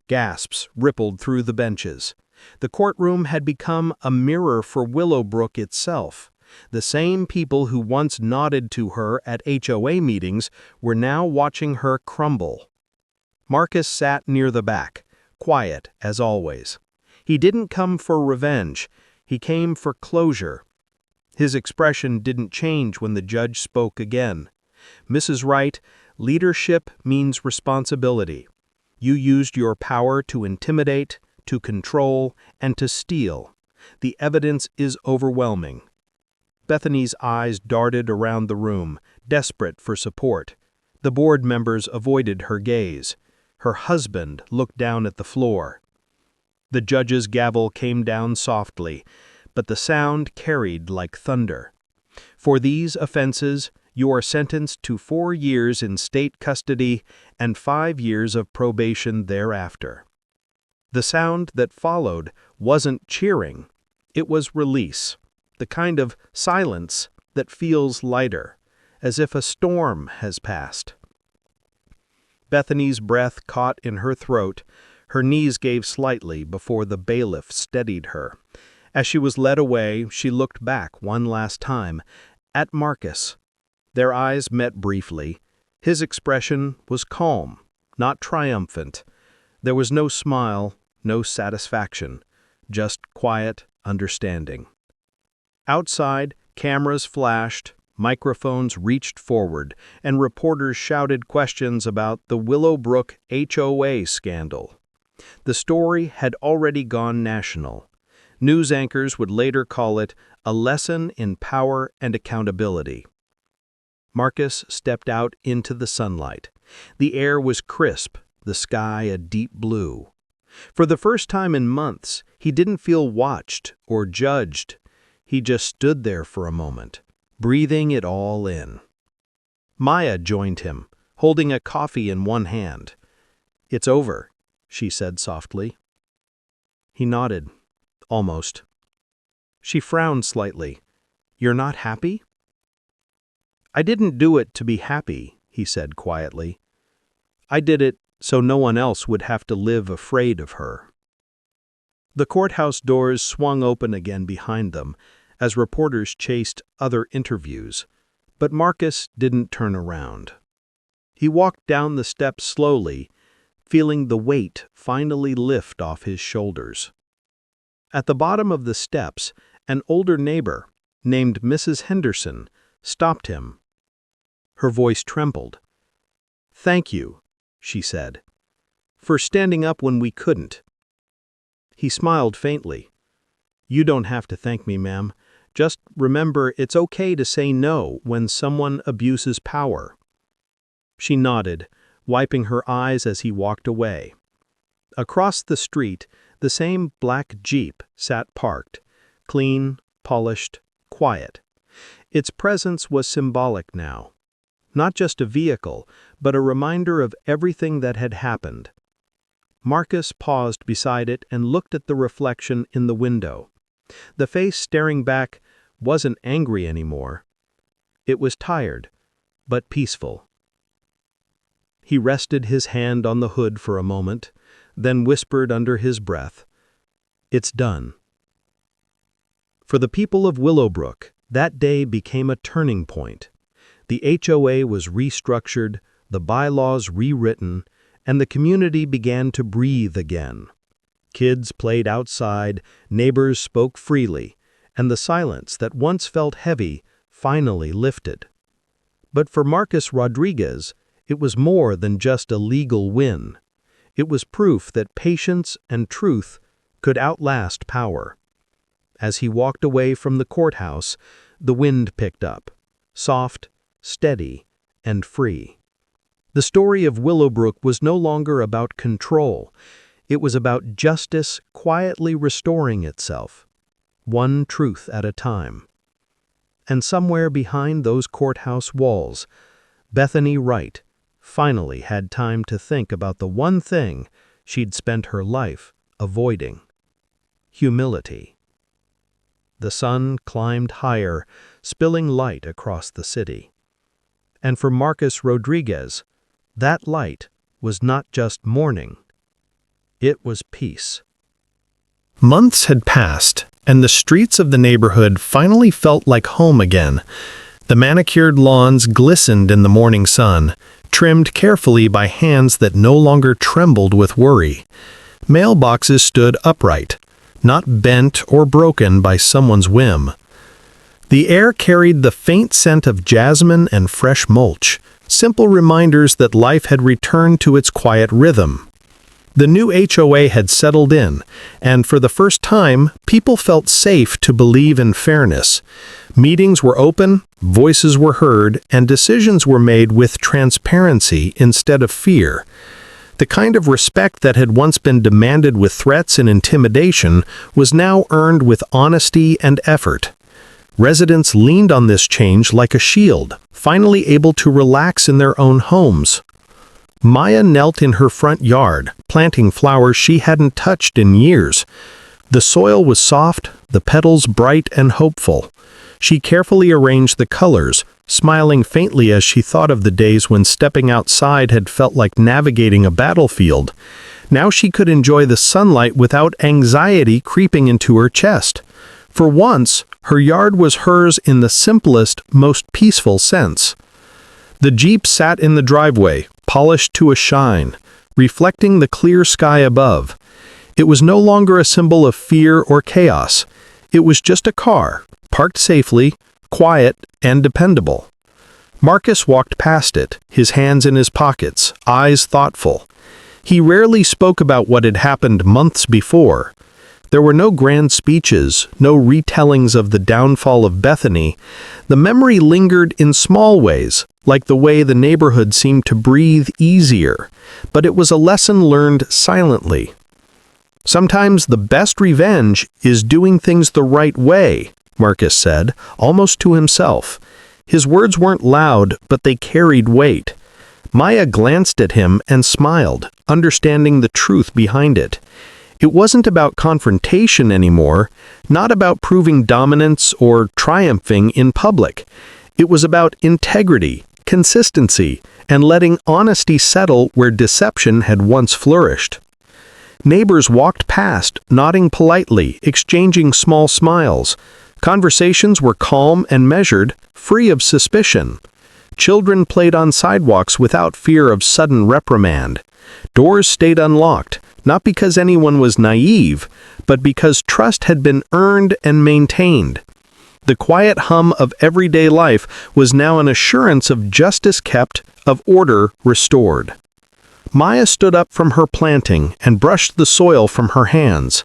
Gasps rippled through the benches. The courtroom had become a mirror for Willowbrook itself. The same people who once nodded to her at HOA meetings were now watching her crumble. Marcus sat near the back, quiet as always. He didn't come for revenge. He came for closure. His expression didn't change when the judge spoke again. "Mrs. Wright, leadership means responsibility. You used your power to intimidate, to control, and to steal. The evidence is overwhelming." Bethany's eyes darted around the room, desperate for support. The board members avoided her gaze. Her husband looked down at the floor. The judge's gavel came down softly, but the sound carried like thunder. "For these offenses, you are sentenced to 4 years in state custody and 5 years of probation thereafter." The sound that followed wasn't cheering. It was release, the kind of silence that feels lighter, as if a storm has passed. Bethany's breath caught in her throat. Her knees gave slightly before the bailiff steadied her. As she was led away, she looked back one last time, at Marcus. Their eyes met briefly. His expression was calm, not triumphant. There was no smile, no satisfaction, just quiet understanding. Outside, cameras flashed, microphones reached forward, and reporters shouted questions about the Willowbrook HOA scandal. The story had already gone national. News anchors would later call it a lesson in power and accountability. Marcus stepped out into the sunlight. The air was crisp, the sky a deep blue. For the first time in months, he didn't feel watched or judged. He just stood there for a moment, breathing it all in. Maya joined him, holding a coffee in one hand. "It's over," she said softly. He nodded. Almost. She frowned slightly. "You're not happy?" "I didn't do it to be happy," he said quietly. "I did it so no one else would have to live afraid of her." The courthouse doors swung open again behind them as reporters chased other interviews, but Marcus didn't turn around. He walked down the steps slowly, feeling the weight finally lift off his shoulders. At the bottom of the steps, an older neighbor, named Mrs. Henderson, stopped him. Her voice trembled. "Thank you," she said, "for standing up when we couldn't." He smiled faintly. "You don't have to thank me, ma'am. Just remember it's okay to say no when someone abuses power." She nodded, wiping her eyes as he walked away. Across the street, the same black Jeep sat parked, clean, polished, quiet. Its presence was symbolic now. Not just a vehicle, but a reminder of everything that had happened. Marcus paused beside it and looked at the reflection in the window. The face staring back wasn't angry anymore. It was tired, but peaceful. He rested his hand on the hood for a moment, then whispered under his breath, "It's done." For the people of Willowbrook, that day became a turning point. The HOA was restructured, the bylaws rewritten, and the community began to breathe again. Kids played outside, neighbors spoke freely, and the silence that once felt heavy finally lifted. But for Marcus Rodriguez, it was more than just a legal win. It was proof that patience and truth could outlast power. As he walked away from the courthouse, the wind picked up, soft, steady, and free. The story of Willowbrook was no longer about control. It was about justice quietly restoring itself, one truth at a time. And somewhere behind those courthouse walls, Bethany Wright finally had time to think about the one thing she'd spent her life avoiding: humility. The sun climbed higher, spilling light across the city. And for Marcus Rodriguez, that light was not just morning. It was peace. Months had passed, and the streets of the neighborhood finally felt like home again. The manicured lawns glistened in the morning sun, trimmed carefully by hands that no longer trembled with worry. Mailboxes stood upright, not bent or broken by someone's whim. The air carried the faint scent of jasmine and fresh mulch, simple reminders that life had returned to its quiet rhythm. The new HOA had settled in, and for the first time, people felt safe to believe in fairness. Meetings were open, voices were heard, and decisions were made with transparency instead of fear. The kind of respect that had once been demanded with threats and intimidation was now earned with honesty and effort. Residents leaned on this change like a shield, finally able to relax in their own homes. Maya knelt in her front yard, planting flowers she hadn't touched in years. The soil was soft, the petals bright and hopeful. She carefully arranged the colors, smiling faintly as she thought of the days when stepping outside had felt like navigating a battlefield. Now she could enjoy the sunlight without anxiety creeping into her chest. For once, her yard was hers in the simplest, most peaceful sense. The Jeep sat in the driveway, polished to a shine, reflecting the clear sky above. It was no longer a symbol of fear or chaos. It was just a car, parked safely, quiet, and dependable. Marcus walked past it, his hands in his pockets, eyes thoughtful. He rarely spoke about what had happened months before. There were no grand speeches, no retellings of the downfall of Bethany. The memory lingered in small ways, like the way the neighborhood seemed to breathe easier, but it was a lesson learned silently. Sometimes the best revenge is doing things the right way, Marcus said, almost to himself. His words weren't loud, but they carried weight. Maya glanced at him and smiled, understanding the truth behind it. It wasn't about confrontation anymore, not about proving dominance or triumphing in public. It was about integrity, consistency, and letting honesty settle where deception had once flourished. Neighbors walked past, nodding politely, exchanging small smiles. Conversations were calm and measured, free of suspicion. Children played on sidewalks without fear of sudden reprimand. Doors stayed unlocked, not because anyone was naive, but because trust had been earned and maintained. The quiet hum of everyday life was now an assurance of justice kept, of order restored. Maya stood up from her planting and brushed the soil from her hands.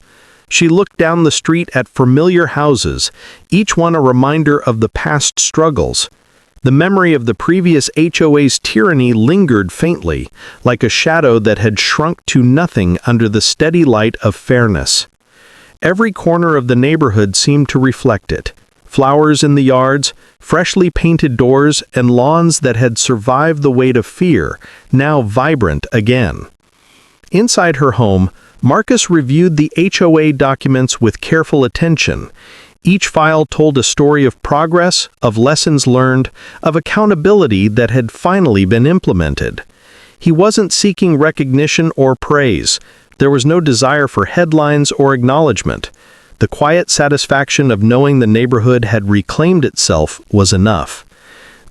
She looked down the street at familiar houses, each one a reminder of the past struggles. The memory of the previous HOA's tyranny lingered faintly, like a shadow that had shrunk to nothing under the steady light of fairness. Every corner of the neighborhood seemed to reflect it. Flowers in the yards, freshly painted doors, and lawns that had survived the weight of fear, now vibrant again. Inside her home, Marcus reviewed the HOA documents with careful attention. Each file told a story of progress, of lessons learned, of accountability that had finally been implemented. He wasn't seeking recognition or praise. There was no desire for headlines or acknowledgement. The quiet satisfaction of knowing the neighborhood had reclaimed itself was enough.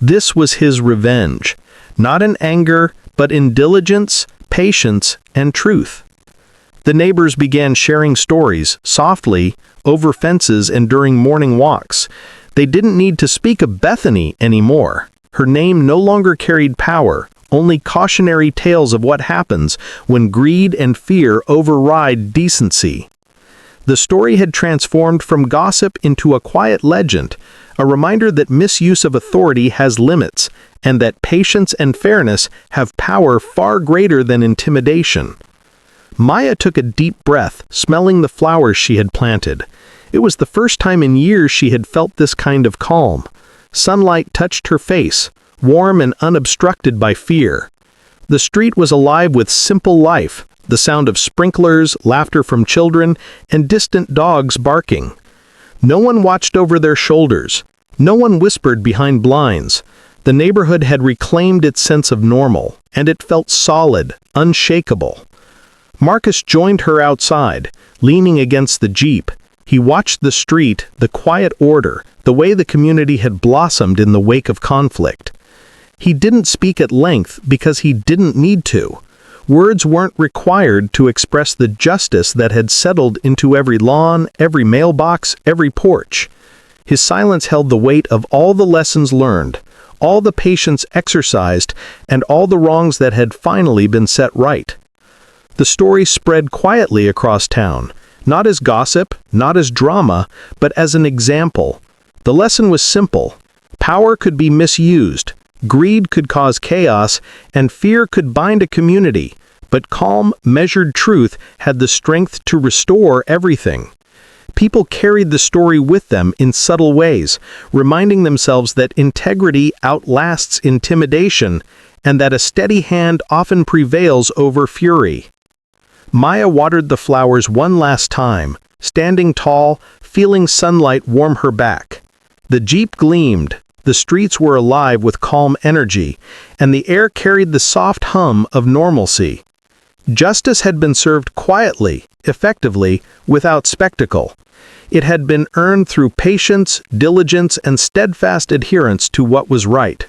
This was his revenge, not in anger, but in diligence, patience, and truth. The neighbors began sharing stories, softly, over fences and during morning walks. They didn't need to speak of Bethany anymore. Her name no longer carried power, only cautionary tales of what happens when greed and fear override decency. The story had transformed from gossip into a quiet legend, a reminder that misuse of authority has limits, and that patience and fairness have power far greater than intimidation. Maya took a deep breath, smelling the flowers she had planted. It was the first time in years she had felt this kind of calm. Sunlight touched her face, warm and unobstructed by fear. The street was alive with simple life, the sound of sprinklers, laughter from children, and distant dogs barking. No one watched over their shoulders. No one whispered behind blinds. The neighborhood had reclaimed its sense of normal, and it felt solid, unshakable. Marcus joined her outside, leaning against the Jeep. He watched the street, the quiet order, the way the community had blossomed in the wake of conflict. He didn't speak at length because he didn't need to. Words weren't required to express the justice that had settled into every lawn, every mailbox, every porch. His silence held the weight of all the lessons learned, all the patience exercised, and all the wrongs that had finally been set right. The story spread quietly across town, not as gossip, not as drama, but as an example. The lesson was simple. Power could be misused, greed could cause chaos, and fear could bind a community, but calm, measured truth had the strength to restore everything. People carried the story with them in subtle ways, reminding themselves that integrity outlasts intimidation and that a steady hand often prevails over fury. Maya watered the flowers one last time, standing tall, feeling sunlight warm her back. The Jeep gleamed, the streets were alive with calm energy, and the air carried the soft hum of normalcy. Justice had been served quietly, effectively, without spectacle. It had been earned through patience, diligence, and steadfast adherence to what was right.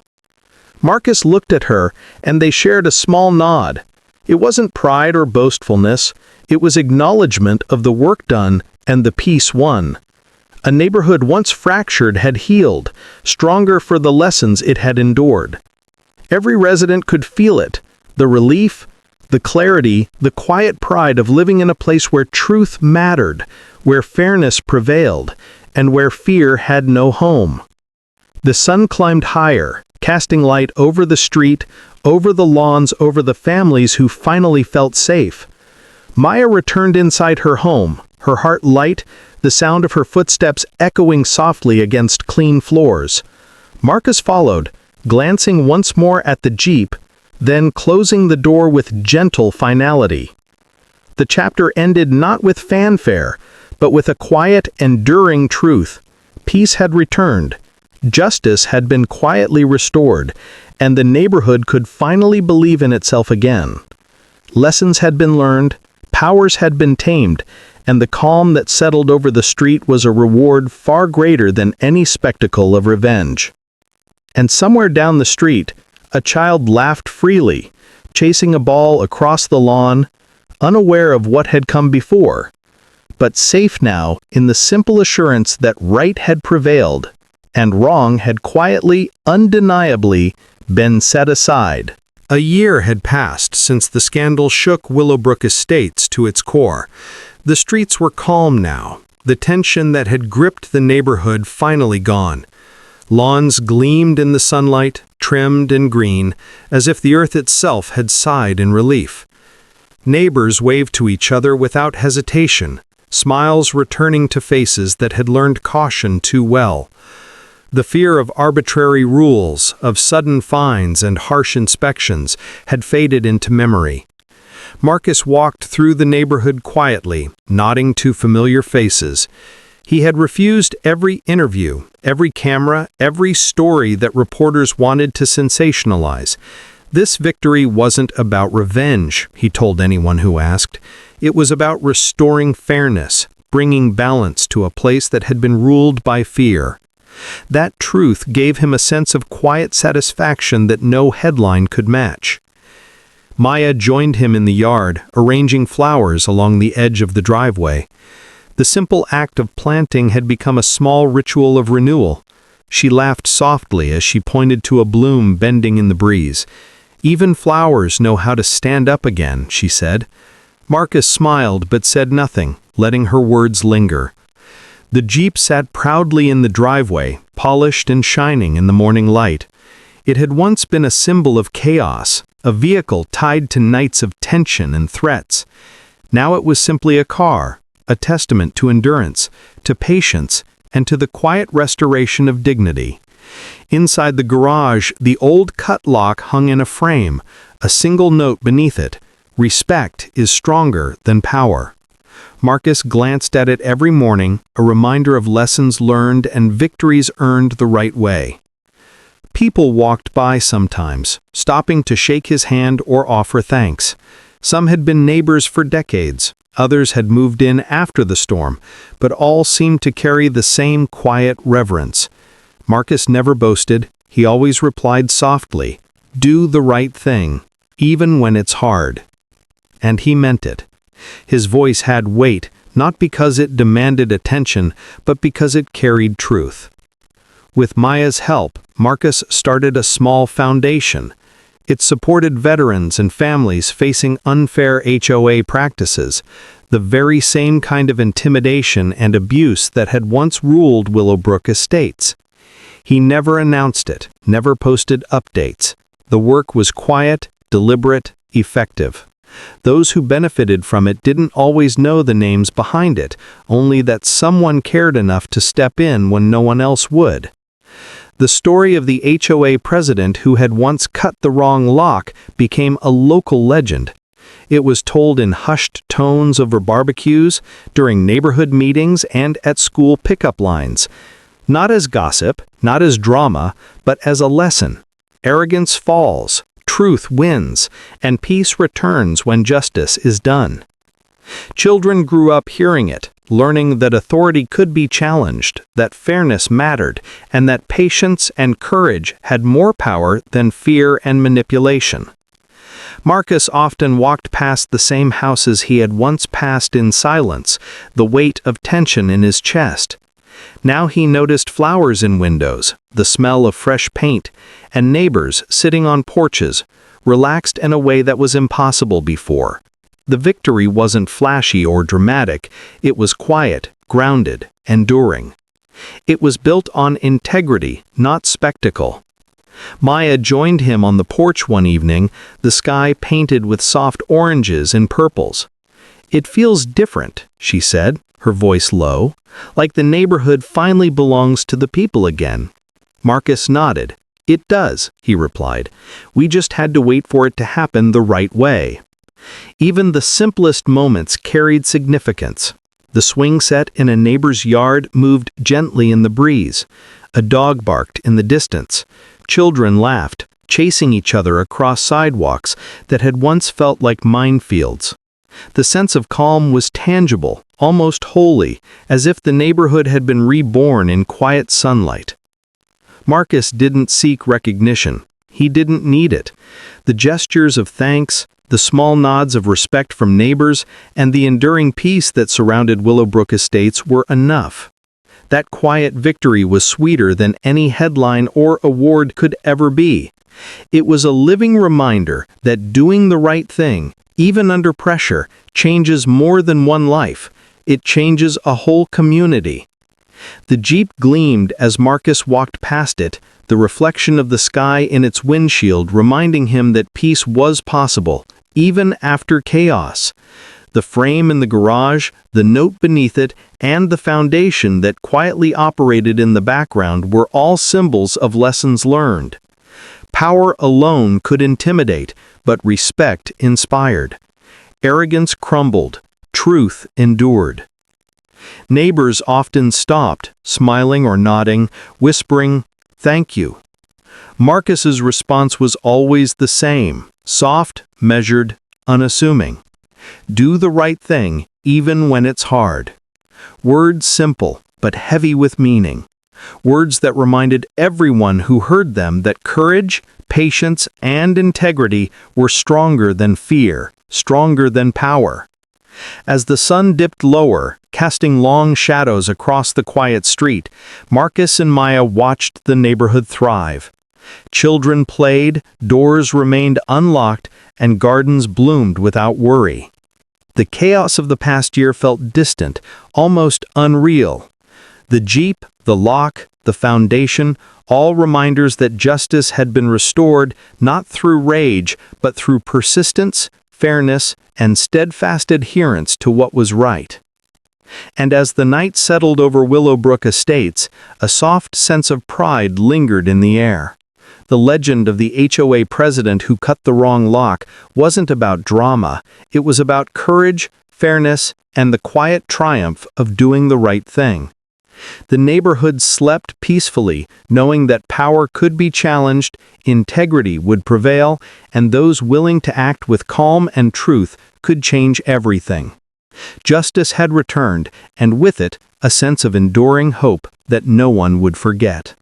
Marcus looked at her, and they shared a small nod. It wasn't pride or boastfulness, it was acknowledgement of the work done and the peace won. A neighborhood once fractured had healed, stronger for the lessons it had endured. Every resident could feel it, the relief, the clarity, the quiet pride of living in a place where truth mattered, where fairness prevailed, and where fear had no home. The sun climbed higher, casting light over the street, over the lawns, over the families who finally felt safe. Maya returned inside her home, her heart light, the sound of her footsteps echoing softly against clean floors. Marcus followed, glancing once more at the Jeep, then closing the door with gentle finality. The chapter ended not with fanfare, but with a quiet, enduring truth. Peace had returned, justice had been quietly restored, and the neighborhood could finally believe in itself again. Lessons had been learned, powers had been tamed, and the calm that settled over the street was a reward far greater than any spectacle of revenge. And somewhere down the street, a child laughed freely, chasing a ball across the lawn, unaware of what had come before, but safe now in the simple assurance that right had prevailed, and wrong had quietly, undeniably, been set aside. A year had passed since the scandal shook Willowbrook Estates to its core. The streets were calm now, the tension that had gripped the neighborhood finally gone. Lawns gleamed in the sunlight, trimmed and green, as if the earth itself had sighed in relief. Neighbors waved to each other without hesitation, smiles returning to faces that had learned caution too well. The fear of arbitrary rules, of sudden fines and harsh inspections, had faded into memory. Marcus walked through the neighborhood quietly, nodding to familiar faces. He had refused every interview, every camera, every story that reporters wanted to sensationalize. This victory wasn't about revenge, he told anyone who asked. It was about restoring fairness, bringing balance to a place that had been ruled by fear. That truth gave him a sense of quiet satisfaction that no headline could match. Maya joined him in the yard, arranging flowers along the edge of the driveway. The simple act of planting had become a small ritual of renewal. She laughed softly as she pointed to a bloom bending in the breeze. "Even flowers know how to stand up again," she said. Marcus smiled but said nothing, letting her words linger. The Jeep sat proudly in the driveway, polished and shining in the morning light. It had once been a symbol of chaos, a vehicle tied to nights of tension and threats. Now it was simply a car, a testament to endurance, to patience, and to the quiet restoration of dignity. Inside the garage, the old cut lock hung in a frame, a single note beneath it: "Respect is stronger than power." Marcus glanced at it every morning, a reminder of lessons learned and victories earned the right way. People walked by sometimes, stopping to shake his hand or offer thanks. Some had been neighbors for decades, others had moved in after the storm, but all seemed to carry the same quiet reverence. Marcus never boasted, he always replied softly, "Do the right thing, even when it's hard." and he meant it. His voice had weight, not because it demanded attention, but because it carried truth. With Maya's help, Marcus started a small foundation. It supported veterans and families facing unfair HOA practices, the very same kind of intimidation and abuse that had once ruled Willowbrook Estates. He never announced it, never posted updates. The work was quiet, deliberate, effective. Those who benefited from it didn't always know the names behind it, only that someone cared enough to step in when no one else would. The story of the HOA president who had once cut the wrong lock became a local legend. It was told in hushed tones over barbecues, during neighborhood meetings, and at school pickup lines. Not as gossip, not as drama, but as a lesson. Arrogance falls, truth wins, and peace returns when justice is done. Children grew up hearing it, learning that authority could be challenged, that fairness mattered, and that patience and courage had more power than fear and manipulation. Marcus often walked past the same houses he had once passed in silence, the weight of tension in his chest. Now he noticed flowers in windows, the smell of fresh paint, and neighbors sitting on porches, relaxed in a way that was impossible before. The victory wasn't flashy or dramatic, it was quiet, grounded, enduring. It was built on integrity, not spectacle. Maya joined him on the porch one evening, the sky painted with soft oranges and purples. "It feels different," she said, her voice low, "like the neighborhood finally belongs to the people again." Marcus nodded. "It does," he replied. "We just had to wait for it to happen the right way." Even the simplest moments carried significance. The swing set in a neighbor's yard moved gently in the breeze. A dog barked in the distance. Children laughed, chasing each other across sidewalks that had once felt like minefields. The sense of calm was tangible, almost holy, as if the neighborhood had been reborn in quiet sunlight. Marcus didn't seek recognition. He didn't need it. The gestures of thanks, the small nods of respect from neighbors, and the enduring peace that surrounded Willowbrook Estates were enough. That quiet victory was sweeter than any headline or award could ever be. It was a living reminder that doing the right thing, even under pressure, changes more than one life. It changes a whole community. The Jeep gleamed as Marcus walked past it, the reflection of the sky in its windshield reminding him that peace was possible, even after chaos. The frame in the garage, the note beneath it, and the foundation that quietly operated in the background were all symbols of lessons learned. Power alone could intimidate, but respect inspired. Arrogance crumbled, truth endured. Neighbors often stopped, smiling or nodding, whispering, "Thank you." Marcus's response was always the same, soft, measured, unassuming. Do the right thing, even when it's hard. Words simple, but heavy with meaning. Words that reminded everyone who heard them that courage, patience, and integrity were stronger than fear, stronger than power. As the sun dipped lower, casting long shadows across the quiet street, Marcus and Maya watched the neighborhood thrive. Children played, doors remained unlocked, and gardens bloomed without worry. The chaos of the past year felt distant, almost unreal. The Jeep, the lock, the foundation, all reminders that justice had been restored not through rage, but through persistence, fairness, and steadfast adherence to what was right. And as the night settled over Willowbrook Estates, a soft sense of pride lingered in the air. The legend of the HOA president who cut the wrong lock wasn't about drama, it was about courage, fairness, and the quiet triumph of doing the right thing. The neighborhood slept peacefully, knowing that power could be challenged, integrity would prevail, and those willing to act with calm and truth could change everything. Justice had returned, and with it, a sense of enduring hope that no one would forget.